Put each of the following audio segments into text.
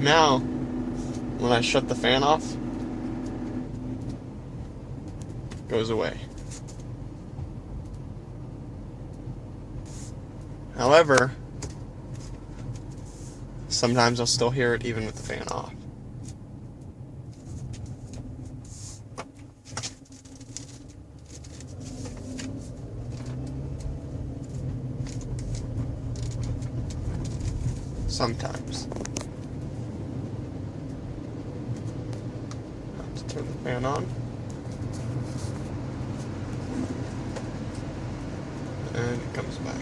now, when I shut the fan off, it goes away. However, sometimes I'll still hear it even with the fan off. Sometimes. Have to turn the fan on. And it comes back.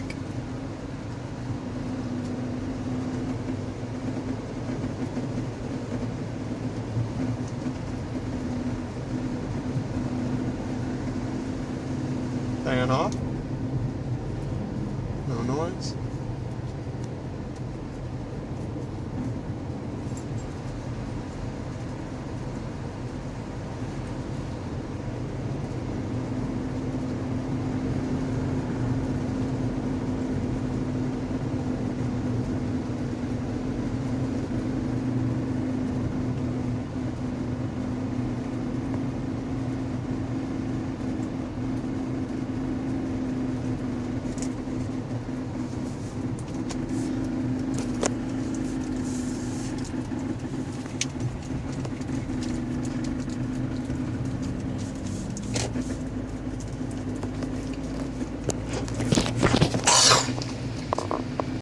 Fan off.